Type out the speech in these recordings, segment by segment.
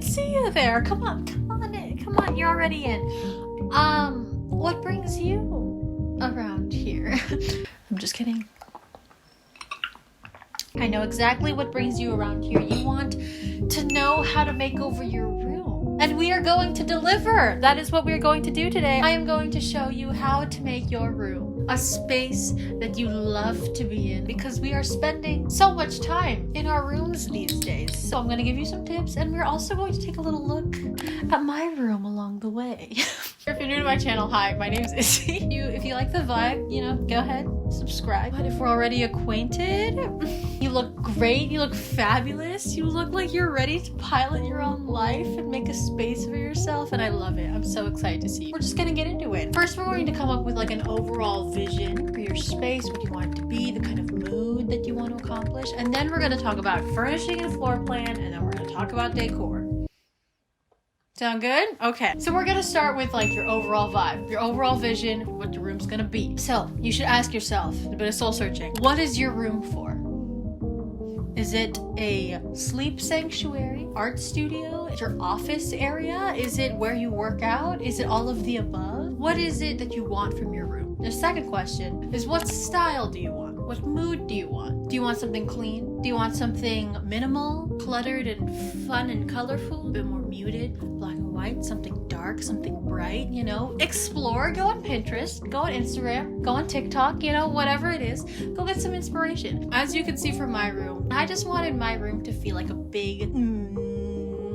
see you there. Come on in. Come on, you're already in. What brings you around here? I'm just kidding. I know exactly what brings you around here. You want to know how to make over your room. And we are going to deliver. That is what we are going to do today. I am going to show you how to make your room a space that you love to be in, because we are spending so much time in our rooms these days. So I'm going to give you some tips, and we're also going to take a little look at my room along the way. If you're new to my channel, hi, my name is Izzy. If you like the vibe, go ahead, subscribe. But if we're already acquainted, you look great, you look fabulous, you look like you're ready to pilot your own life and make a space for yourself, and I love it. I'm so excited to see you. We're just gonna get into it. First, we're going to come up with like an overall vision for your space, what you want it to be, the kind of mood that you want to accomplish, and then we're gonna talk about furnishing and floor plan, and then we're gonna talk about decor. Sound good? Okay. So we're gonna start with like your overall vibe, your overall vision, what your room's gonna be. So you should ask yourself, a bit of soul searching, what is your room for? Is it a sleep sanctuary, art studio, your office area? Is it where you work out? Is it all of the above? What is it that you want from your room? The second question is, what style do you want? What mood do you want? Do you want something clean? Do you want something minimal, cluttered and fun and colorful? A bit more muted, black and white, something dark, something bright, Explore, go on Pinterest, go on Instagram, go on TikTok, whatever it is. Go get some inspiration. As you can see from my room, I just wanted my room to feel like a big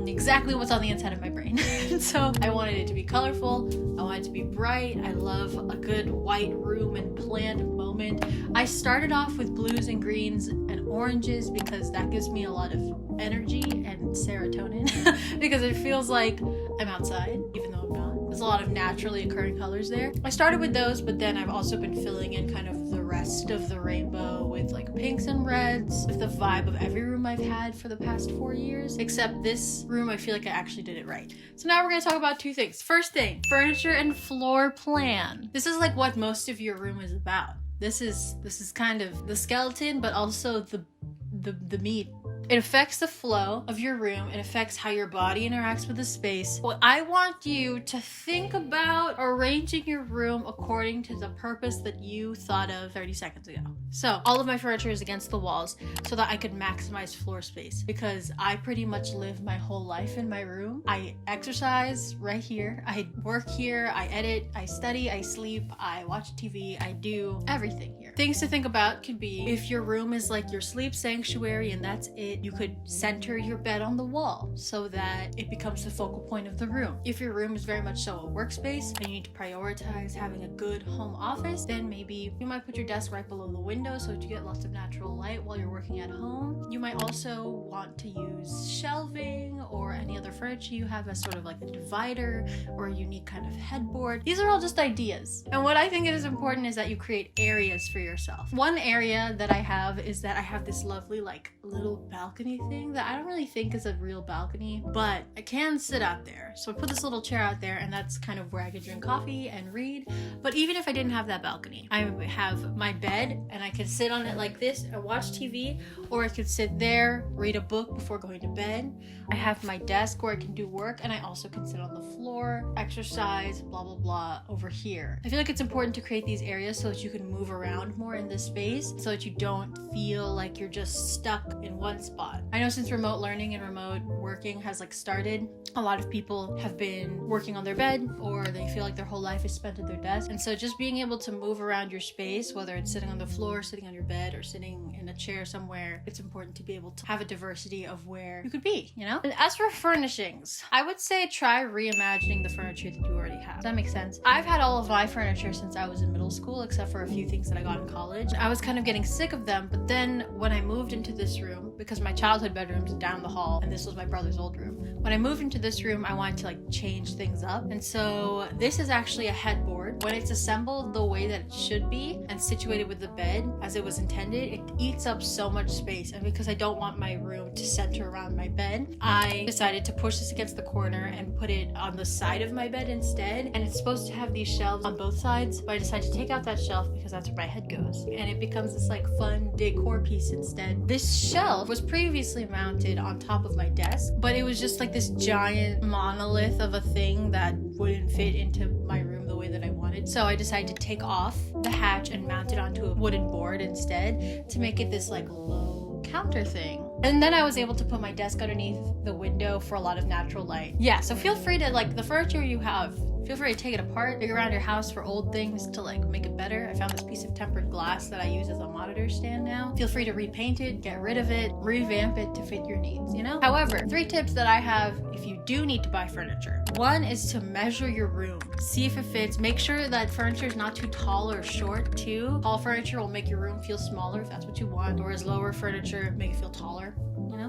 exactly what's on the inside of my brain. So I wanted it to be colorful, I wanted it to be bright. I love a good white room and planned moment. I started off with blues and greens and oranges because that gives me a lot of energy and serotonin because it feels like I'm outside, even though I'm not. There's a lot of naturally occurring colors there. I started with those, but then I've also been filling in kind of the rest of the rainbow with like pinks and reds, with the vibe of every room I've had for the past 4 years, except this room I feel like I actually did it right. So now we're gonna talk about two things. First thing, furniture and floor plan. This is like what most of your room is about. This is kind of the skeleton, but also the meat. It affects the flow of your room. It affects how your body interacts with the space. Well, I want you to think about arranging your room according to the purpose that you thought of 30 seconds ago. So all of my furniture is against the walls so that I could maximize floor space, because I pretty much live my whole life in my room. I exercise right here. I work here. I edit. I study. I sleep. I watch TV. I do everything here. Things to think about could be, if your room is like your sleep sanctuary and that's it, you could center your bed on the wall so that it becomes the focal point of the room. If your room is very much so a workspace and you need to prioritize having a good home office, then maybe you might put your desk right below the window so that you get lots of natural light while you're working at home. You might also want to use shelving or any other furniture you have as sort of like a divider or a unique kind of headboard. These are all just ideas. And what I think is important is that you create areas for yourself. One area that I have is that I have this lovely like little balcony thing that I don't really think is a real balcony, but I can sit out there. So I put this little chair out there, and that's kind of where I could drink coffee and read. But even if I didn't have that balcony, I have my bed and I could sit on it like this and watch TV, or I could sit there, read a book before going to bed. I have my desk where I can do work, and I also can sit on the floor, exercise, blah, blah, blah over here. I feel like it's important to create these areas so that you can move around more in this space, so that you don't feel like you're just stuck in one spot. I know since remote learning and remote working has like started, a lot of people have been working on their bed, or they feel like their whole life is spent at their desk. And so just being able to move around your space, whether it's sitting on the floor, sitting on your bed, or sitting in a chair somewhere, it's important to be able to have a diversity of where you could be, And as for furnishings, I would say try reimagining the furniture that you already have. Does that make sense? I've had all of my furniture since I was in middle school, except for a few things that I got in college. I was kind of getting sick of them, but then when I moved into this room, because my childhood bedroom's down the hall and this was my brother's old room, when I moved into this room, I wanted to like change things up. And so this is actually a headboard. When it's assembled the way that it should be and situated with the bed as it was intended, it eats up so much space. And because I don't want my room to center around my bed, I decided to push this against the corner and put it on the side of my bed instead. And it's supposed to have these shelves on both sides, but I decided to take out that shelf because that's where my head goes. And it becomes this like fun decor piece instead. This shelf was previously mounted on top of my desk, but it was just like this giant monolith of a thing that wouldn't fit into my room the way that I wanted. So I decided to take off the hatch and mount it onto a wooden board instead to make it this like low counter thing. And then I was able to put my desk underneath the window for a lot of natural light. Yeah, so feel free to, like, the furniture you have, feel free to take it apart, dig around your house for old things to like make it better. I found this piece of tempered glass that I use as a monitor stand now. Feel free to repaint it, get rid of it, revamp it to fit your needs, you know? However, 3 tips that I have if you do need to buy furniture. 1 is to measure your room. See if it fits. Make sure that furniture is not too tall or short too. Tall furniture will make your room feel smaller if that's what you want, whereas lower furniture make it feel taller.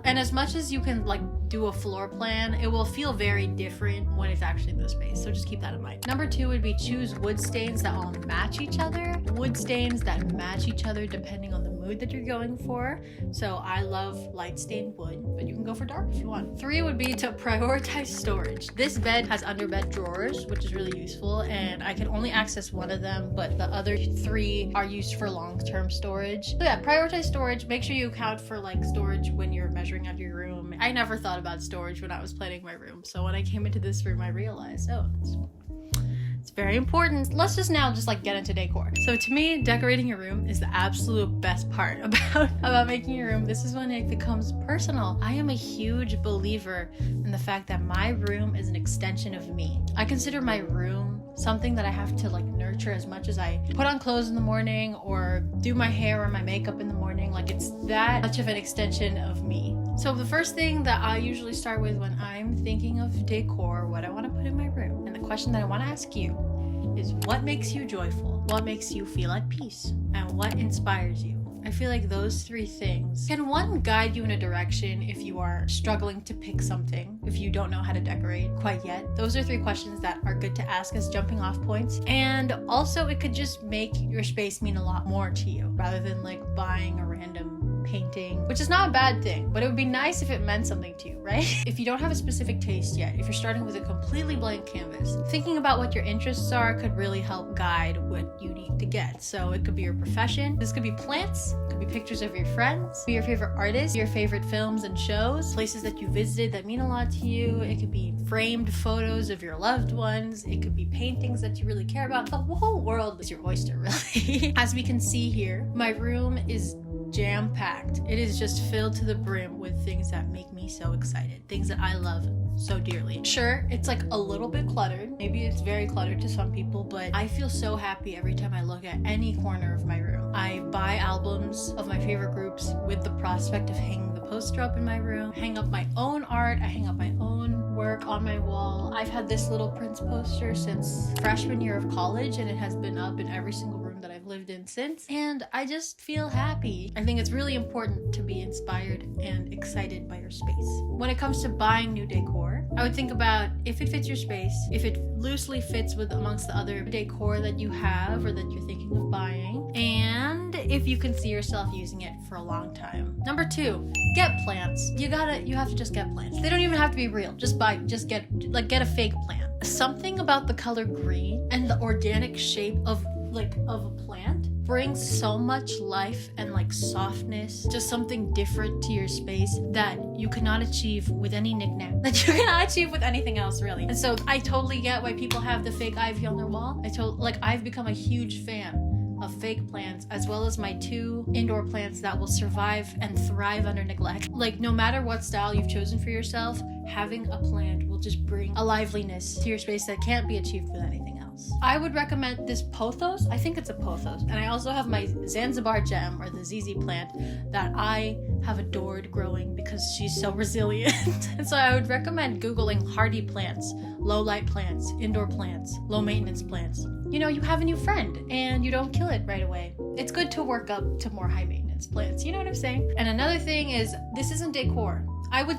And as much as you can like do a floor plan, it will feel very different when it's actually in the space. So just keep that in mind. Number 2 would be choose wood stains that all match each other. Wood stains that match each other depending on the mood that you're going for. So I love light stained wood, but you can go for dark if you want. 3 would be to prioritize storage. This bed has underbed drawers, which is really useful, and I can only access one of them, but the other 3 are used for long-term storage. So yeah, prioritize storage. Make sure you account for like storage when you're measuring out your room. I never thought about storage when I was planning my room, so when I came into this room I realized, oh, it's very important. Let's just like get into decor. So to me, decorating your room is the absolute best part about making your room. This is when it becomes personal. I am a huge believer in the fact that my room is an extension of me. I consider my room something that I have to like nurture as much as I put on clothes in the morning or do my hair or my makeup in the morning. Like, it's that much of an extension of me. So the first thing that I usually start with when I'm thinking of decor, what I want to put in my room, and the question that I want to ask you is, what makes you joyful? What makes you feel at peace? And what inspires you? I feel like those 3 things can, 1, guide you in a direction if you are struggling to pick something, if you don't know how to decorate quite yet. Those are 3 questions that are good to ask as jumping off points. And also it could just make your space mean a lot more to you rather than like buying a random painting, which is not a bad thing, but it would be nice if it meant something to you, right? If you don't have a specific taste yet, if you're starting with a completely blank canvas, thinking about what your interests are could really help guide what you need to get. So it could be your profession, this could be plants, it could be pictures of your friends, be your favorite artists, your favorite films and shows, places that you visited that mean a lot to you. It could be framed photos of your loved ones. It could be paintings that you really care about. The whole world is your oyster, really. As we can see here, my room is jam-packed. It is just filled to the brim with things that make me so excited, things that I love so dearly. Sure, it's like a little bit cluttered. Maybe it's very cluttered to some people, but I feel so happy every time I look at any corner of my room. I buy albums of my favorite groups with the prospect of hanging the poster up in my room, hang up my own art, I hang up my own work on my wall. I've had this little Prince poster since freshman year of college, and it has been up in every single room that I've lived in since, and I just feel happy. I think it's really important to be inspired and excited by your space. When it comes to buying new decor, I would think about if it fits your space, if it loosely fits with amongst the other decor that you have or that you're thinking of buying, and if you can see yourself using it for a long time. Number 2, get plants. You have to just get plants. They don't even have to be real. Just get a fake plant. Something about the color green and the organic shape of a plant brings so much life and like softness, just something different to your space that you cannot achieve with any knickknack, that you cannot achieve with anything else, really. And so I totally get why people have the fake ivy on their wall. I've become a huge fan of fake plants, as well as my 2 indoor plants that will survive and thrive under neglect. Like, no matter what style you've chosen for yourself, having a plant will just bring a liveliness to your space that can't be achieved with anything else. I would recommend this pothos. I think it's a pothos. And I also have my Zanzibar gem, or the ZZ plant, that I have adored growing because she's so resilient. And so I would recommend Googling hardy plants, low light plants, indoor plants, low maintenance plants. You know, you have a new friend and you don't kill it right away. It's good to work up to more high maintenance plants. You know what I'm saying? And another thing is, this isn't decor. I would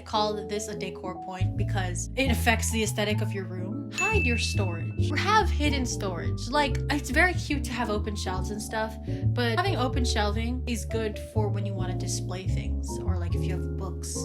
call this a decor point because it affects the aesthetic of your room. hide your storage or have hidden storage. Like, it's very cute to have open shelves and stuff, but having open shelving is good for when you want to display things, or like if you have books,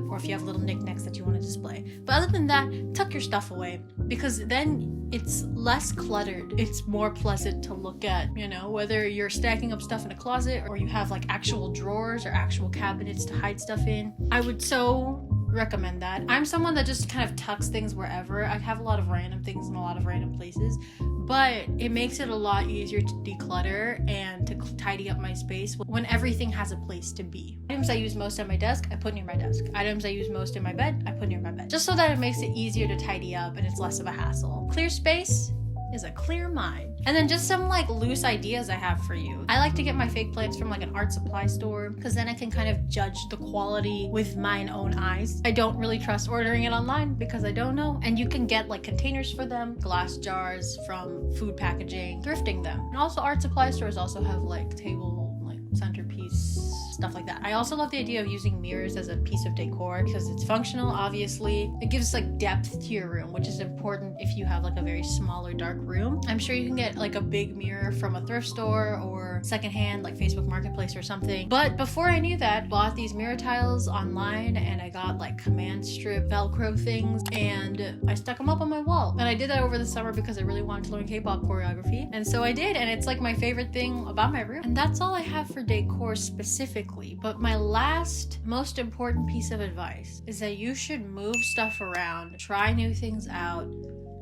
or if you have little knickknacks that you want to display. But other than that, tuck your stuff away, because then it's less cluttered. It's more pleasant to look at, you know, whether you're stacking up stuff in a closet or you have like actual drawers or actual cabinets to hide stuff in. I would so recommend that. I'm someone that just kind of tucks things wherever. I have a lot of random things in a lot of random places, but it makes it a lot easier to declutter and to tidy up my space when everything has a place to be. Items I use most on my desk, I put near my desk. Items I use most in my bed, I put near my bed. Just so that it makes it easier to tidy up and it's less of a hassle. Clear space is a clear mind. And then just some like loose ideas I have for you. I like to get my fake plants from like an art supply store, because then I can kind of judge the quality with mine own eyes. I don't really trust ordering it online because I don't know. And you can get like containers for them, glass jars from food packaging, thrifting them. And also art supply stores also have like table, like centerpiece, stuff like that. I also love the idea of using mirrors as a piece of decor because it's functional, obviously. It gives like depth to your room, which is important if you have like a very small or dark room. I'm sure you can get like a big mirror from a thrift store or secondhand, like Facebook Marketplace or something. But before I knew that, bought these mirror tiles online, and I got like command strip Velcro things, and I stuck them up on my wall. And I did that over the summer because I really wanted to learn K-pop choreography. And so I did, and it's like my favorite thing about my room. And that's all I have for decor specifically. But my last most important piece of advice is that you should move stuff around, try new things out,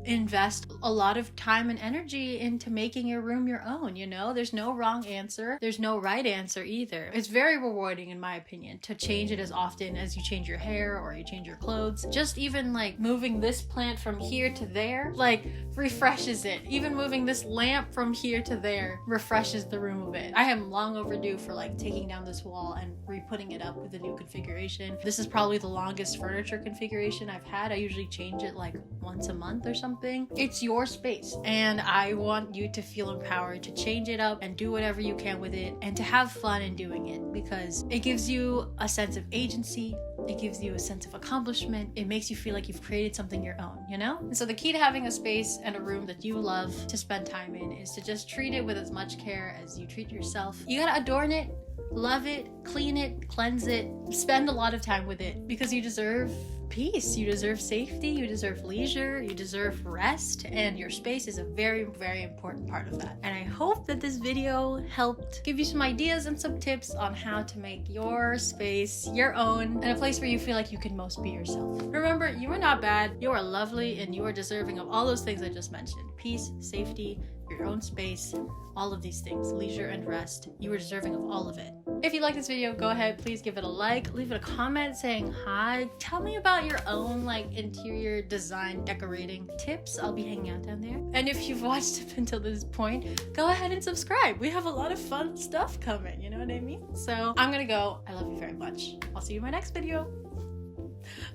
invest a lot of time and energy into making your room your own. You know, there's no wrong answer, there's no right answer either. It's very rewarding, in my opinion, to change it as often as you change your hair or you change your clothes. Just even like moving this plant from here to there, like, refreshes it. Even moving this lamp from here to there refreshes the room a bit. I am long overdue for like taking down this wall and re-putting it up with a new configuration. This is probably the longest furniture configuration I've had. I usually change it like once a month or something. It's your space, and I want you to feel empowered to change it up and do whatever you can with it, and to have fun in doing it, because it gives you a sense of agency. It gives you a sense of accomplishment. It makes you feel like you've created something your own, you know? And so the key to having a space and a room that you love to spend time in is to just treat it with as much care as you treat yourself. You gotta adorn it, love it, clean it, cleanse it, spend a lot of time with it, because you deserve peace, you deserve safety, you deserve leisure, you deserve rest, and your space is a very, very important part of that. And I hope that this video helped give you some ideas and some tips on how to make your space your own and a place where you feel like you can most be yourself. Remember, you are not bad, you are lovely, and you are deserving of all those things I just mentioned. Peace, safety, your own space, all of these things, leisure and rest. You are deserving of all of it. If you like this video, go ahead, please give it a like, leave it a comment saying hi. Tell me about your own like interior design decorating tips. I'll be hanging out down there. And if you've watched up until this point, go ahead and subscribe. We have a lot of fun stuff coming, you know what I mean? So I'm gonna go. I love you very much. I'll see you in my next video.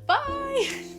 Bye!